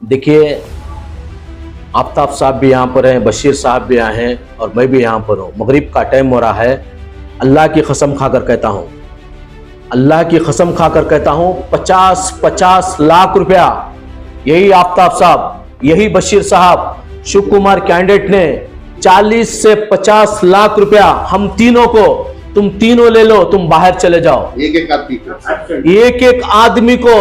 देखिए, आफ्ताब साहब भी यहाँ पर हैं, बशीर साहब भी आए हैं और मैं भी यहाँ पर हूँ। मगरिब का टाइम हो रहा है। अल्लाह की कसम खाकर कहता हूँ, अल्लाह की कसम खाकर कहता हूँ, 50-50 लाख रुपया यही आफ्ताब साहब, यही बशीर साहब, शिव कुमार कैंडिडेट ने 40 से 50 लाख रुपया हम तीनों को, तुम तीनों ले लो, तुम बाहर चले जाओ। एक एक आदमी को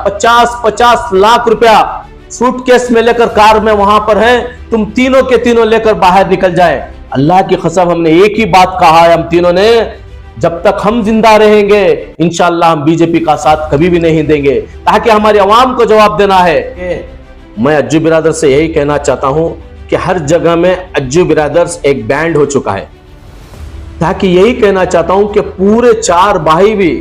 50-50 लाख रुपया सूटकेस में लेकर कार में वहां पर है, तुम तीनों के तीनों लेकर बाहर निकल जाए। अल्लाह की कसम, हमने एक ही बात कहा है हम तीनों ने, जब तक हम जिंदा रहेंगे इंशाअल्लाह हम बीजेपी का साथ कभी भी नहीं देंगे, ताकि हमारी आवाम को जवाब देना है। मैं अज्जू बिरादर से यही कहना चाहता हूं कि हर जगह में अज्जू बिरादर्स एक बैंड हो चुका है, ताकि यही कहना चाहता हूं कि पूरे 4 भाई भी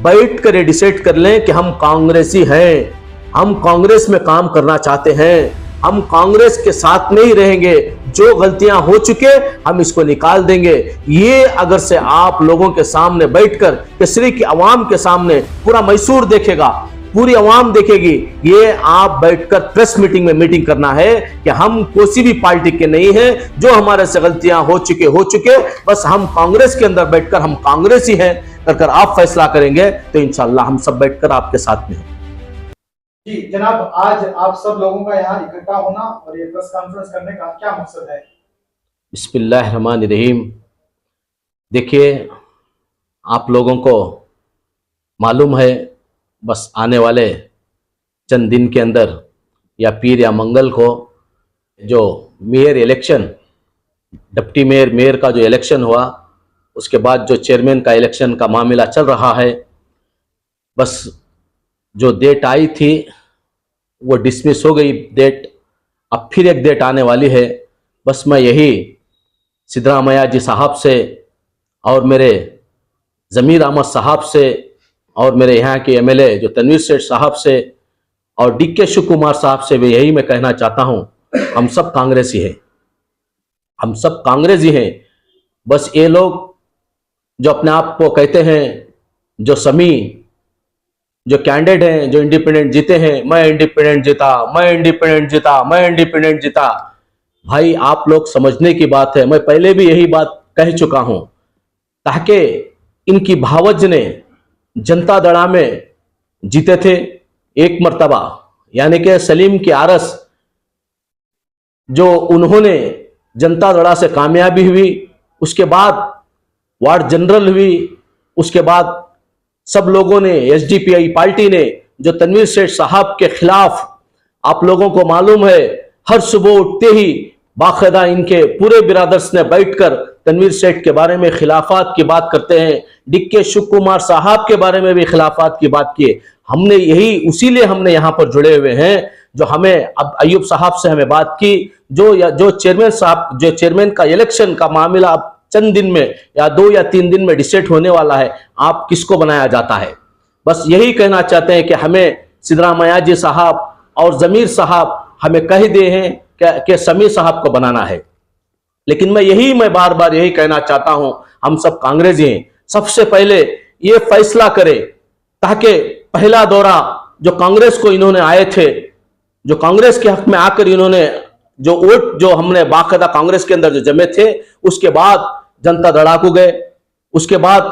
बैठ कर डिसाइड कर लें कि हम कांग्रेसी हैं, हम कांग्रेस में काम करना चाहते हैं, हम कांग्रेस के साथ में ही रहेंगे, जो गलतियां हो चुके हम इसको निकाल देंगे। ये अगर से आप लोगों के सामने बैठकर, केसरी की आवाम के सामने पूरा मैसूर देखेगा, पूरी आवाम देखेगी, ये आप बैठकर प्रेस मीटिंग में मीटिंग करना है कि हम किसी भी पार्टी के नहीं हैं, जो हमारे से गलतियां हो चुके, बस हम कांग्रेस के अंदर बैठकर हम कांग्रेसी हैं कर आप फैसला करेंगे तो इंशाअल्लाह हम सब बैठकर आपके साथ में हैं। जी जनाब, आज आप सब लोगों का यहाँ इकट्ठा होना और ये प्रेस कॉन्फ्रेंस करने का क्या मकसद है? बिस्मिल्लाहिर्रहमानिर्रहीम। देखिए, आप लोगों को मालूम है, बस आने वाले चंद दिन के अंदर या पीर या मंगल को जो mayor election, deputy mayor, mayor का जो इलेक्शन हुआ, उसके बाद जो चेयरमैन का इलेक्शन का मामला चल रहा है, बस जो डेट आई थी वो डिसमिस हो गई डेट, अब फिर एक डेट आने वाली है। बस मैं यही सिद्धरामैया जी साहब से और मेरे ज़मीर अहमद साहब से और मेरे यहाँ के एमएलए जो तनवीर सेठ साहब से और डीके शिव कुमार साहब से भी यही मैं कहना चाहता हूँ, हम सब कांग्रेसी हैं, हम सब कांग्रेसी हैं। बस ये लोग जो अपने आप को कहते हैं, जो समी, जो कैंडिडेट हैं, जो इंडिपेंडेंट जीते हैं, मैं इंडिपेंडेंट जीता, मैं इंडिपेंडेंट जीता, मैं इंडिपेंडेंट जीता, भाई आप लोग समझने की बात है, मैं पहले भी यही बात कह चुका हूं, ताकि इनकी भावज ने जनता दड़ा में जीते थे एक मर्तबा, यानी कि सलीम की आरस जो उन्होंने जनता दड़ा से कामयाबी हुई, उसके बाद वार्ड जनरल हुई, उसके बाद सब लोगों ने, एसडीपीआई पार्टी ने जो तनवीर सेठ साहब के खिलाफ, आप लोगों को मालूम है, हर सुबह उठते ही बाकायदा इनके पूरे बिरादर्स ने बैठकर तनवीर सेठ के बारे में खिलाफात की बात करते हैं, डीके शिव कुमार साहब के बारे में भी खिलाफात की बात की। हमने यही, उसीलिए हमने यहाँ पर जुड़े हुए हैं। जो हमें अब अयूब साहब से हमें बात की, जो चेयरमैन साहब, जो चेयरमैन का इलेक्शन का मामला अब चंद दिन में या 2 या 3 दिन में डिसाइड होने वाला है, आप किसको बनाया जाता है, बस यही कहना चाहते हैं कि हमें सिद्धरामैया जी साहब और ज़मीर साहब हमें कह दे हैं कि समीर साहब को बनाना है। लेकिन मैं बार बार यही कहना चाहता हूं, हम सब कांग्रेसी हैं, सबसे पहले ये फैसला करें, ताकि पहला दौरा जो कांग्रेस को इन्होंने आए थे, जो कांग्रेस के हक में आकर इन्होंने जो वोट जो हमने बाकायदा कांग्रेस के अंदर जो जमे थे, उसके बाद जनता दड़ा को गए, उसके बाद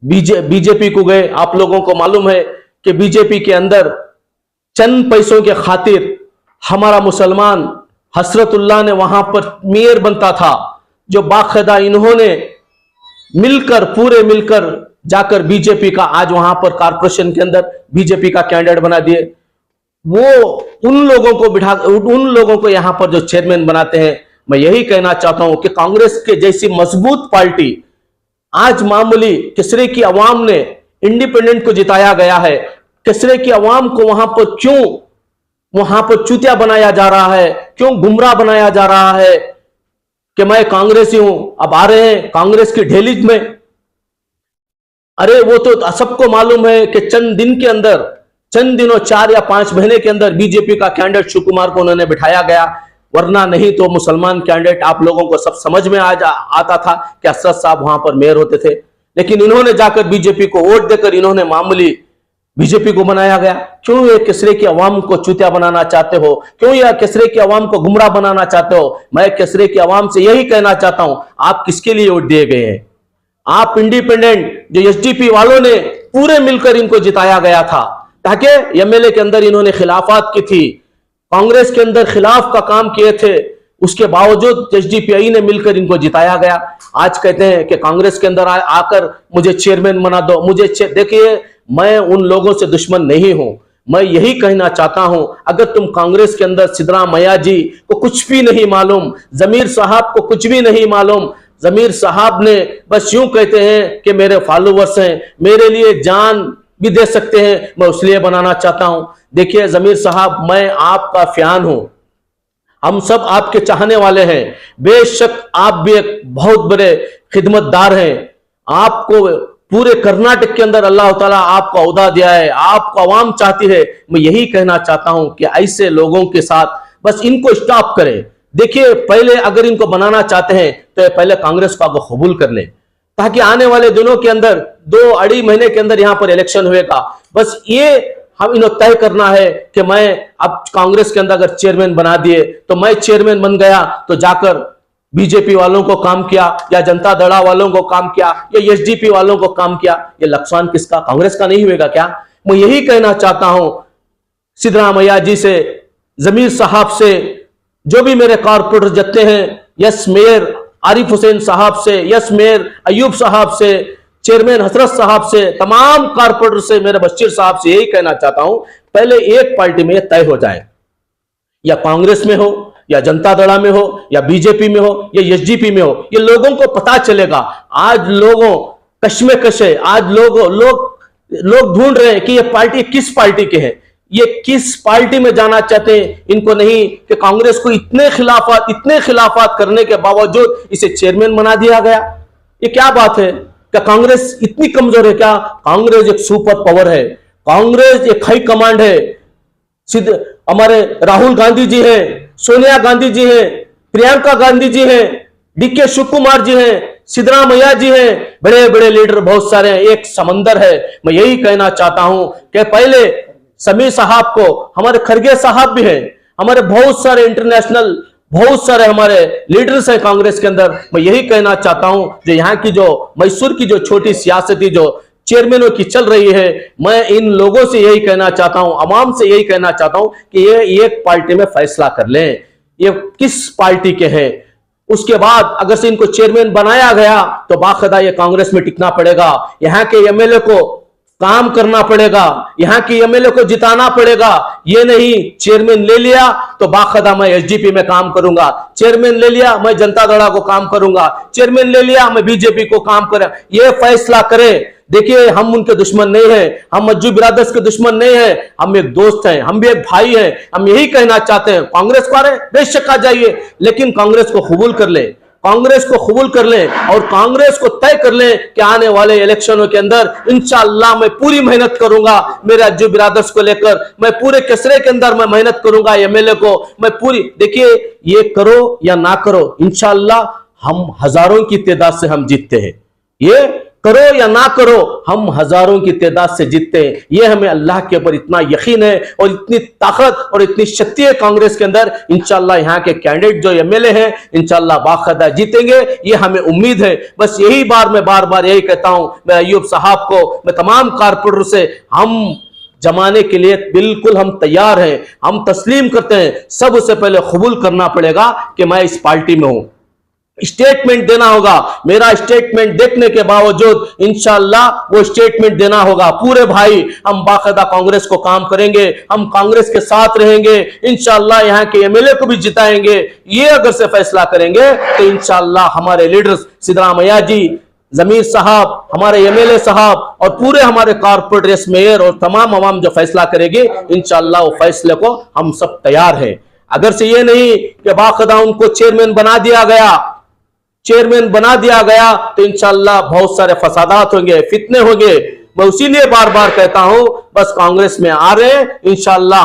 बीजेपी को गए। आप लोगों को मालूम है कि बीजेपी के अंदर चंद पैसों के खातिर हमारा मुसलमान हसरतुल्लाह ने वहां पर मेयर बनता था, जो बाकायदा इन्होंने पूरे मिलकर जाकर बीजेपी का आज वहां पर कारपोरेशन के अंदर बीजेपी का कैंडिडेट बना दिए। वो उन लोगों को यहां पर जो चेयरमैन बनाते हैं। मैं यही कहना चाहता हूं कि कांग्रेस के जैसी मजबूत पार्टी, आज मामूली केसरी की आवाम ने इंडिपेंडेंट को जिताया गया है, केसरी की आवाम को वहां पर चूतिया बनाया जा रहा है, क्यों गुमराह बनाया जा रहा है कि मैं कांग्रेसी हूं। अब आ रहे हैं कांग्रेस की ढेलीज में, अरे वो तो सबको मालूम है कि चंद दिनों 4 या 5 महीने के अंदर बीजेपी का कैंडिडेट शिव कुमार को उन्होंने बिठाया गया, वरना नहीं तो मुसलमान कैंडिडेट आप लोगों को सब समझ में आता था कि असरत साहब वहां पर मेयर होते थे। लेकिन इन्होंने जाकर बीजेपी को वोट देकर इन्होंने मामूली बीजेपी को बनाया गया? क्यों ये किसरे की आवाम को चूतिया बनाना चाहते हो? क्यों यह किसरे की आवाम को गुमराह बनाना चाहते हो? मैं किसरे की आवाम से यही कहना चाहता हूं, आप किसके लिए वोट दिए गए हैं? आप इंडिपेंडेंट जो एसडीपी वालों ने पूरे मिलकर इनको जिताया गया था, ताकि एमएलए के अंदर इन्होंने खिलाफत की थी, कांग्रेस के अंदर खिलाफ का काम किए थे, उसके बावजूद एसडीपीआई ने मिलकर इनको जिताया गया। आज कहते हैं कि कांग्रेस के अंदर आकर मुझे चेयरमैन बना दो, देखिए मैं उन लोगों से दुश्मन नहीं हूं, मैं यही कहना चाहता हूं, अगर तुम कांग्रेस के अंदर सिद्धरामैया जी को कुछ भी नहीं मालूम, जमीर साहब को कुछ भी नहीं मालूम, जमीर साहब ने बस यूं कहते हैं कि मेरे फॉलोवर्स हैं, मेरे लिए जान भी दे सकते हैं, मैं उसलिए बनाना चाहता हूं। देखिए जमीर साहब, मैं आपका फैन हूं, हम सब आपके चाहने वाले हैं, बेशक आप भी एक बहुत बड़े खिदमतदार हैं, आपको पूरे कर्नाटक के अंदर अल्लाह ताला आपको औहदा दिया है, आपको आवाम चाहती है। मैं यही कहना चाहता हूं कि ऐसे लोगों के साथ बस इनको स्टॉप करें। देखिए पहले अगर इनको बनाना चाहते हैं तो पहले कांग्रेस को आपको कबूल कर ले, ताकि आने वाले दिनों के अंदर 2-2.5 महीने के अंदर यहां पर इलेक्शन होएगा, बस ये हम इन्हें तय करना है कि मैं अब कांग्रेस के अंदर अगर चेयरमैन बना दिए तो मैं चेयरमैन बन गया तो जाकर बीजेपी वालों को काम किया या जनता दल वालों को काम किया या एसडीपी वालों को काम किया, ये नुकसान किसका? कांग्रेस का नहीं होगा क्या? मैं यही कहना चाहता हूं सिद्धरामैया जी से, जमीर साहब से, जो भी मेरे कारपोरेटर जितने हैं, यस मेयर आरिफ हुसैन साहब से, यस मेयर अयूब साहब से, चेयरमैन हसरत साहब से, तमाम कारपोरेटर से, मेरे बशीर साहब से यही कहना चाहता हूं, पहले एक पार्टी में तय हो जाए, या कांग्रेस में हो या जनता दल में हो या बीजेपी में हो या एसडीपी में हो, ये लोगों को पता चलेगा। आज लोगों कश्मकश है, आज लोग ढूंढ रहे हैं कि ये पार्टी किस पार्टी के हैं, ये किस पार्टी में जाना चाहते हैं। इनको नहीं कि कांग्रेस को इतने खिलाफत करने के बावजूद इसे चेयरमैन बना दिया गया, ये क्या बात है? क्या कांग्रेस इतनी कमजोर है क्या? कांग्रेस एक सुपर पावर है, कांग्रेस एक हाई कमांड है, हमारे राहुल गांधी जी हैं, सोनिया गांधी जी हैं, प्रियंका गांधी जी हैं, डीके शिव कुमार जी हैं, सिद्धरामैया जी हैं, बड़े बड़े लीडर बहुत सारे हैं, एक समंदर है। मैं यही कहना चाहता हूं कि पहले समीर साहब को, हमारे खरगे साहब भी हैं, हमारे बहुत सारे इंटरनेशनल बहुत सारे हमारे लीडर्स हैं कांग्रेस के अंदर। मैं यही कहना चाहता हूं जो यहाँ की जो मैसूर की जो छोटी सियासती जो चेयरमैनों की चल रही है, मैं इन लोगों से यही कहना चाहता हूं, आवाम से यही कहना चाहता हूं कि ये एक पार्टी में फैसला कर लें, ये किस पार्टी के हैं। उसके बाद अगर से इनको चेयरमैन बनाया गया तो बाखदा ये कांग्रेस में टिकना पड़ेगा, यहाँ के एमएलए को काम करना पड़ेगा, यहां की एमएलए को जिताना पड़ेगा। ये नहीं चेयरमैन ले लिया तो बाखदा मैं एसडीपी में काम करूंगा, चेयरमैन ले लिया मैं जनता दल को काम करूंगा, चेयरमैन ले लिया मैं बीजेपी को काम करें। ये फैसला करें। देखिए हम उनके दुश्मन नहीं हैं, हम मज्जू बिरादर्स के दुश्मन नहीं हैं, हम एक दोस्त हैं, हम भी एक भाई हैं। हम यही कहना चाहते हैं कांग्रेस को, अरे बेशक आ जाइए, लेकिन कांग्रेस को कबूल कर ले, कांग्रेस को कबूल कर लें और कांग्रेस को तय कर लें कि आने वाले इलेक्शनों के अंदर इंशाअल्लाह मैं पूरी मेहनत करूंगा, मेरे अज्जू बिरादर्स को लेकर मैं पूरे कसरे के अंदर मैं मेहनत करूंगा, एमएलए को मैं पूरी। देखिए ये करो या ना करो, इंशाअल्लाह हम हजारों की तादाद से हम जीतते हैं, ये करो या ना करो हम हजारों की तादाद से जीतते हैं। ये हमें अल्लाह के ऊपर इतना यकीन है और इतनी ताकत और इतनी शक्ति है कांग्रेस के अंदर। इंशाअल्लाह यहाँ के कैंडिडेट जो एमएलए हैं इंशाअल्लाह बाखदा जीतेंगे, ये हमें उम्मीद है। बस यही मैं बार बार यही कहता हूं, मैं अयूब साहब को, मैं तमाम कारपोरेटर से, हम जमाने के लिए बिल्कुल हम तैयार हैं, हम तस्लीम करते हैं। सबसे पहले कबूल करना पड़ेगा कि मैं इस पार्टी में हूं, स्टेटमेंट देना होगा। मेरा स्टेटमेंट देखने के बावजूद इंशाअल्लाह वो स्टेटमेंट देना होगा। पूरे भाई हम बाकायदा कांग्रेस को काम करेंगे, हम कांग्रेस के साथ रहेंगे, इंशाअल्लाह यहाँ के एमएलए को भी जिताएंगे। ये अगर से फैसला करेंगे तो इंशाअल्लाह हमारे लीडर्स सिद्धरामैया जी, जमीर साहब, हमारे एमएलए साहब और पूरे हमारे कारपोरेटर, मेयर और तमाम आवाम जो फैसला करेगी इंशाअल्लाह वो फैसले को हम सब तैयार हैं। अगर से ये नहीं कि बाकायदा उनको चेयरमैन बना दिया गया तो इंशाअल्लाह बहुत सारे फसादात होंगे, फितने होंगे। मैं उसीलिए बार बार कहता हूं बस कांग्रेस में आ रहे हैं इंशाअल्लाह,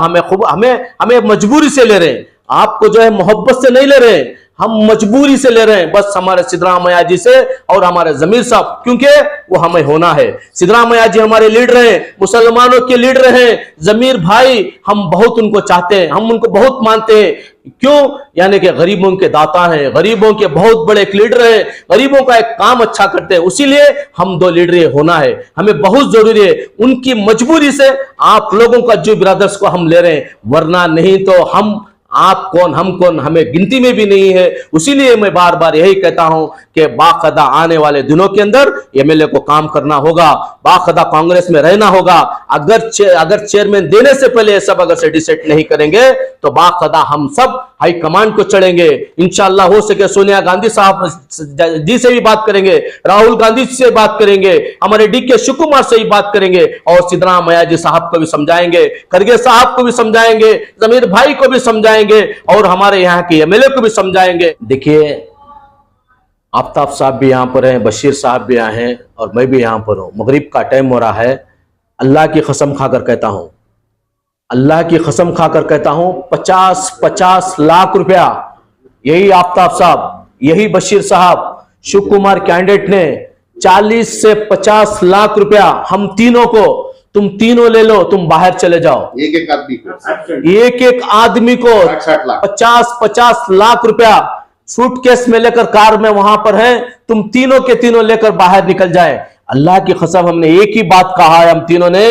हमें मजबूरी से ले रहे हैं, आपको जो है मोहब्बत से नहीं ले रहे हैं, हम मजबूरी से ले रहे हैं, बस हमारे सिद्धरामैया जी से और हमारे जमीर साहब, क्योंकि वो हमें होना है। सिद्धरामैया जी हमारे लीडर हैं, मुसलमानों के लीडर हैं। जमीर भाई हम बहुत उनको चाहते हैं, हम उनको बहुत मानते हैं। क्यों? यानी कि गरीबों के दाता हैं, गरीबों के बहुत बड़े एक लीडर हैं, गरीबों का एक काम अच्छा करते हैं। उसीलिए हम दो लीडर होना है, हमें बहुत जरूरी है। उनकी मजबूरी से आप लोगों का जो ब्रदर्स को हम ले रहे हैं, वरना नहीं तो हम आप कौन हम कौन हमें गिनती में भी नहीं है। उसीलिए मैं बार बार यही कहता हूं कि बाखदा आने वाले दिनों के अंदर एमएलए को काम करना होगा, बाखदा कांग्रेस में रहना होगा। अगर चेयरमैन देने से पहले ये सब अगर से डिसाइड नहीं करेंगे तो बाखदा हम सब हाई कमांड को चढ़ेंगे। इंशाल्लाह हो सके सोनिया गांधी साहब जी से भी बात करेंगे, राहुल गांधी से बात करेंगे, हमारे डीके शिव कुमार से ही बात करेंगे और सिद्धरामैया जी साहब को भी समझाएंगे, खड़गे साहब को भी समझाएंगे, जमीर भाई को भी समझाएंगे और हमारे यहाँ के एमएलए को भी समझाएंगे। देखिए, आफ्ताब साहब भी यहाँ पर हैं, बशीर साहब भी यहाँ हैं और मैं भी यहाँ पर हूँ। मगरिब का टाइम हो रहा है। अल्लाह की कसम खाकर कहता हूं, अल्लाह की कसम खाकर कहता हूं, 50-50 लाख रुपया यही आफ्ताब साहब, यही बशीर साहब, शिव कुमार कैंडिडेट ने 40 से 50 लाख रुपया हम तीनों को, तुम तीनों ले लो, तुम बाहर चले जाओ। एक एक आदमी को, एक एक आदमी को 60 लाख, 50-50 लाख रुपया सूटकेस में लेकर कार में वहां पर है, तुम तीनों के तीनों लेकर बाहर निकल जाए। अल्लाह की कसम हमने एक ही बात कहा है हम तीनों ने,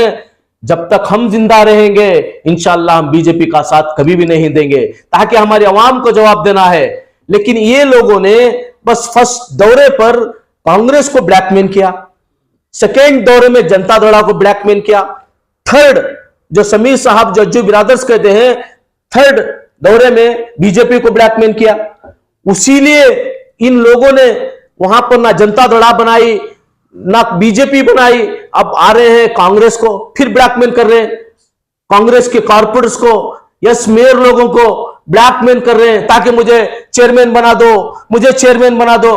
जब तक हम जिंदा रहेंगे इंशाअल्लाह हम बीजेपी का साथ कभी भी नहीं देंगे, ताकि हमारी आवाम को जवाब देना है। लेकिन ये लोगों ने बस फर्स्ट दौरे पर कांग्रेस को ब्लैकमेल किया, सेकेंड दौरे में जनता दौड़ा को ब्लैकमेल किया, थर्ड जो समीर साहब जज्जू बिरादर्स कहते हैं, थर्ड दौरे में बीजेपी को ब्लैकमेल किया। उसीलिए इन लोगों ने वहां पर ना जनता दौड़ा बनाई ना बीजेपी बनाई, अब आ रहे हैं कांग्रेस को फिर ब्लैकमेल कर रहे हैं, कांग्रेस के कॉर्पोरेट्स को, यस मेयर लोगों को ब्लैकमेल कर रहे हैं ताकि मुझे चेयरमैन बना दो, मुझे चेयरमैन बना दो।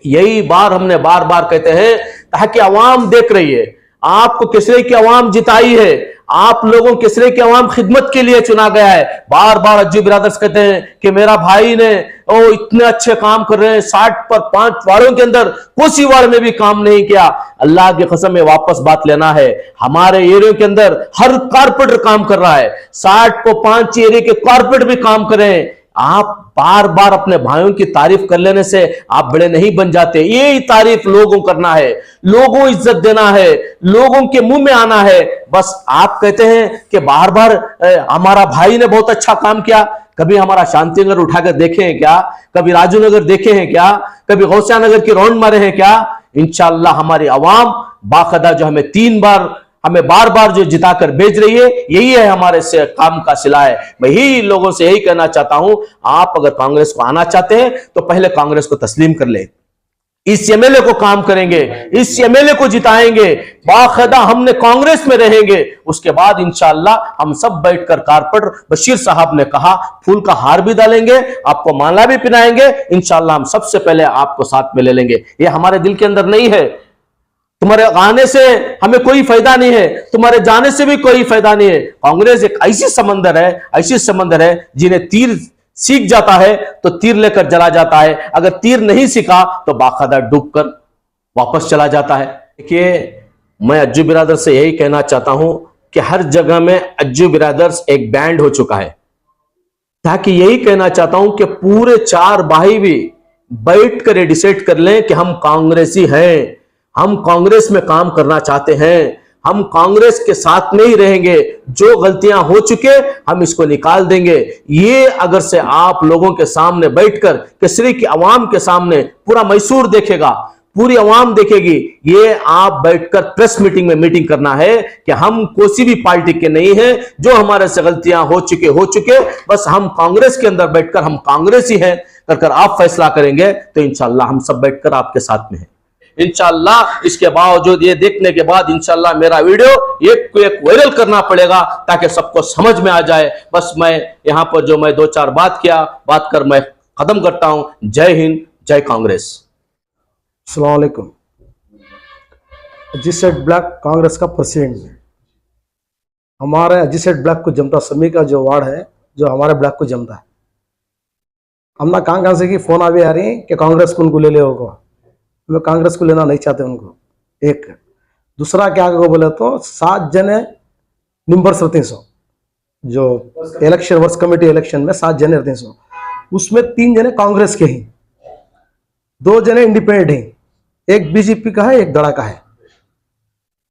यही बार हमने बार बार कहते हैं ताकि आवाम देख रही है, आपको किसरे की आवाम जिताई है, आप लोगों किसरे की आवाम खिदमत के लिए चुना गया है। बार बार अज्जू ब्रदर्स कहते हैं कि मेरा भाई ने इतने अच्छे काम कर रहे हैं, 60 पर 5 वार्डों के अंदर कोसी वार्ड में भी काम नहीं किया। अल्लाह की कसम में वापस बात लेना है, हमारे एरिया के अंदर हर कारपोरेटर काम कर रहा है, 60 को 5 एरिया के कारपोरेटर भी काम कर रहे हैं। आप बार बार अपने भाइयों की तारीफ कर लेने से आप बड़े नहीं बन जाते, यही तारीफ लोगों करना है, लोगों इज्जत देना है, लोगों के मुंह में आना है। बस आप कहते हैं कि बार बार हमारा भाई ने बहुत अच्छा काम किया, कभी हमारा शांतिनगर उठाकर देखे हैं क्या, कभी राजू नगर देखे हैं क्या, कभी गौसिया नगर की रौंड मारे हैं क्या। इंशाअल्लाह हमारी आवाम बाकायदा जो हमें बार बार जो जिताकर भेज रही है, यही है हमारे से काम का सिला है। मैं ही लोगों से यही कहना चाहता हूं, आप अगर कांग्रेस को आना चाहते हैं तो पहले कांग्रेस को तस्लीम कर ले, इस एमएलए को काम करेंगे, इस एमएलए को जिताएंगे, बाकायदा हमने कांग्रेस में रहेंगे, उसके बाद इंशाअल्लाह हम सब बैठकर कारपोरेटर बशीर साहब ने कहा फूल का हार भी डालेंगे, आपको माला भी पहनाएंगे, इंशाअल्लाह हम सबसे पहले आपको साथ में ले लेंगे। ये हमारे दिल के अंदर नहीं है, तुम्हारे आने से हमें कोई फायदा नहीं है, तुम्हारे जाने से भी कोई फायदा नहीं है। कांग्रेस एक ऐसी समंदर है जिन्हें तीर सीख जाता है तो तीर लेकर चला जाता है, अगर तीर नहीं सीखा तो बाकायदा डूबकर वापस चला जाता है। देखिए, मैं अज्जू बिरादर से यही कहना चाहता हूं कि हर जगह में अज्जू बिरादर्स एक बैंड हो चुका है, ताकि यही कहना चाहता हूं कि पूरे 4 भाई भी बैठ कर डिसाइड कर लें कि हम कांग्रेसी हैं, हम कांग्रेस में काम करना चाहते हैं, हम कांग्रेस के साथ में ही रहेंगे, जो गलतियां हो चुके हम इसको निकाल देंगे। ये अगर से आप लोगों के सामने बैठकर केसरी की आवाम के सामने पूरा मैसूर देखेगा, पूरी आवाम देखेगी, ये आप बैठकर प्रेस मीटिंग में मीटिंग करना है कि हम कोई भी पार्टी के नहीं है, जो हमारे से गलतियां हो चुके, बस हम कांग्रेस के अंदर बैठकर हम कांग्रेस ही हैं कर आप फैसला करेंगे तो इंशाअल्लाह हम सब बैठकर आपके साथ में हैं इंशाअल्लाह। इसके बावजूद ये देखने के बाद इंशाअल्लाह मेरा वीडियो एक को एक वायरल करना पड़ेगा ताकि सबको समझ में आ जाए। बस मैं यहाँ पर जो मैं 2-4 बात कर मैं खत्म करता हूँ। जय हिंद, जय कांग्रेस। अस्सलाम वालेकुम। अजीत सेठ ब्लॉक कांग्रेस का प्रेसिडेंट है। हमारे अजीत सेठ ब्लॉक को जमता समी का जो वार्ड है, जो हमारे ब्लॉक को जमता है, हमने कहाँ से की फोन आ भी आ रही कि कांग्रेस को उनको ले ले होगा। मैं कांग्रेस को लेना नहीं चाहते उनको। एक दूसरा क्या को बोले तो 7 जने निम्बर 300 जो इलेक्शन वर्ष कमेटी इलेक्शन में 7 जने 300, उसमें 3 जने कांग्रेस के हैं, 2 जने इंडिपेंडेंट हैं, एक बीजेपी का है, एक दड़ा का है।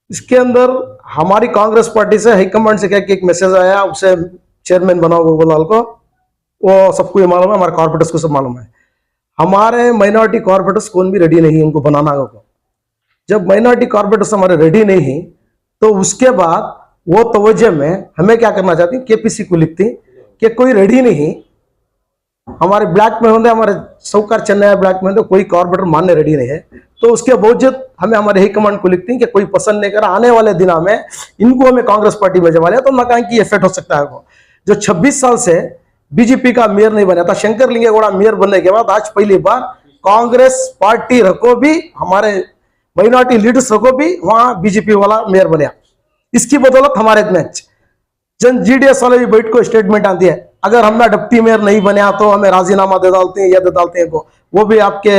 इसके अंदर हमारी कांग्रेस पार्टी से हाईकमांड से क्या कि एक मैसेज आया, उसे चेयरमैन बनाओ गोपाल को, वो सबको ये मालूम है, हमारे कॉर्पोरेटर्स को सब मालूम है। हमारे माइनॉरिटी कॉर्पोरेटर्स कौन भी रेडी नहीं है उनको बनाना को। जब माइनॉरिटी कॉर्पोरेटर्स हमारे रेडी नहीं है तो उसके बाद वो तवज्जो में हमें क्या करना चाहती, केपीसी को लिखती कि कोई रेडी नहीं, हमारे ब्लैक में होंगे, हमारे सौकार चेन्नई ब्लैक में होंगे, कोई कॉर्पोरेटर मानने रेडी नहीं है, तो उसके बावजूद हमें हमारे हाईकमांड को लिखती कि कोई पसंद नहीं कर, आने वाले दिनों में इनको हमें कांग्रेस पार्टी में जमा लिया तो ना कहीं की इफेक्ट हो सकता है। वो जो 26 साल से बीजेपी का मेयर नहीं बना था, शंकर लिंगेगौड़ा मेयर बनने के बाद आज पहली बार कांग्रेस पार्टी रखो भी, हमारे माइनॉरिटी लीडर्स रखो भी, वहां बीजेपी वाला मेयर बना। इसकी बदौलत हमारे में जन जीडीएस वाले भी बैठ को स्टेटमेंट आती है, अगर हमने डिप्टी मेयर नहीं बना तो हमें राजीनामा दे डालते हैं या दे डालते हैं को। वो भी आपके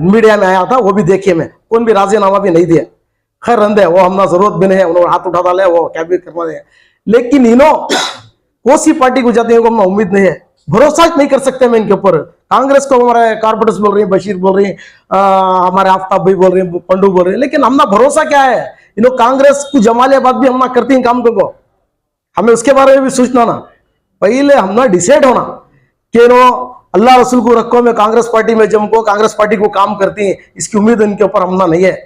मीडिया में आया था, वो भी देखिए, मैं कौन भी राजीनामा भी नहीं दिया। खैर रंदे वो हमने जरूरत भी नहीं है, उन्होंने हाथ उठा डाले, वो क्या भी करवा दे, लेकिन इन्हों कोसी पार्टी को जाते हैं को हमें उम्मीद नहीं है, भरोसा नहीं कर सकते मैं इनके ऊपर। कांग्रेस को हमारे कॉर्पोरेटर्स बोल रही है, बशीर बोल रही है, हमारे आफ्ताब भाई बोल रहे हैं, पंडू बोल रहे हैं, लेकिन हमना भरोसा क्या है, इन्हों कांग्रेस को जमा लिया बाद भी हम ना करती हैं काम को, हमें उसके बारे में भी सोचना ना। पहले हमने डिसाइड होना कि अल्लाह रसूल को रखो, मैं कांग्रेस पार्टी में जमको, कांग्रेस पार्टी को काम करती है, इसकी उम्मीद इनके ऊपर हमना नहीं है।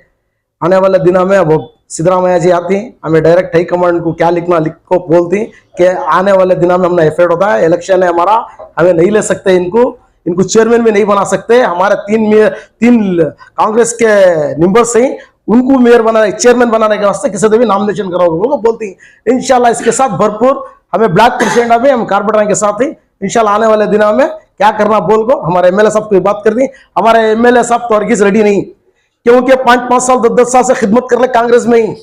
आने वाले दिनों में वो सिद्धरामैया जी आती, हमें डायरेक्ट हाई कमांड को क्या लिखना लिख को बोलती कि आने वाले दिनों में हमने इफेक्ट होता है, इलेक्शन है हमारा, हमें नहीं ले सकते, इनको चेयरमैन भी नहीं बना सकते, हमारे 3 कांग्रेस के निम्बर से ही उनको मेयर बनाने, चेयरमैन बनाने के वास्ते किसी से भी नॉमिनेशन कराओगे बोलती। इंशाल्लाह इसके साथ भरपूर हमें ब्लैक प्रेसिडेंट अभी हम कारपोरेटर के साथ ही इंशाल्लाह आने वाले दिनों में क्या करना बोल को हमारे एमएलए साहब को बात कर दी। हमारे एमएलए साहब तो हरगिज रेडी नहीं, क्योंकि 5-5 साल 10-10 साल से खिदमत कर ले कांग्रेस में ही,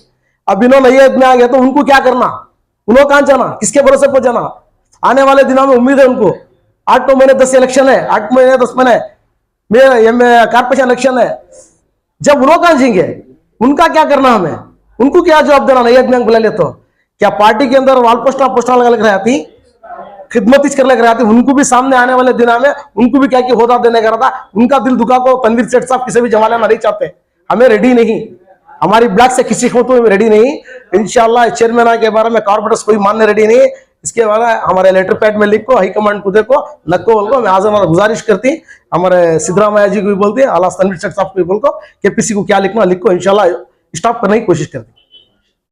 अब इन्होंने नई में आ गया तो उनको क्या करना, उन्होंने कहां जाना, किसके भरोसे पर जाना। आने वाले दिनों में उम्मीद है उनको 8 महीने 10 इलेक्शन है, 8 महीने 10 महीने कारपोरेशन इलेक्शन है, जब उन्होंने कहां जाएंगे, उनका क्या करना, हमें उनको क्या जवाब देना। नई में बुला ले तो क्या पार्टी के अंदर वाल पोस्टर लगा लग रही थी, खिदमत कर लग रहा थी, उनको भी सामने आने वाले दिनों में उनको भी क्या कि होदा देने का रहा था। उनका दिल दुखा को तनवीर सेठ साहब किसी भी जमाना नहीं चाहते, हमें रेडी नहीं, हमारी ब्लैक से किसी को तो रेडी नहीं। इंशाल्लाह चेयरमैन के बारे में कॉर्पोरेटर्स कोई मानने रेडी नहीं, इसके बारे में हमारे लेटर पैड में लिखो, हाईकमांड को देखो, नको बोल, मैं आज हमारा गुजारिश करती, हमारे सिद्धरामैया जी को भी बोलती है, आला तनवीर सेठ साहब को भी बोल को केपीसी को क्या लिखना लिखो, इंशाल्लाह स्टॉप करने की कोशिश करती।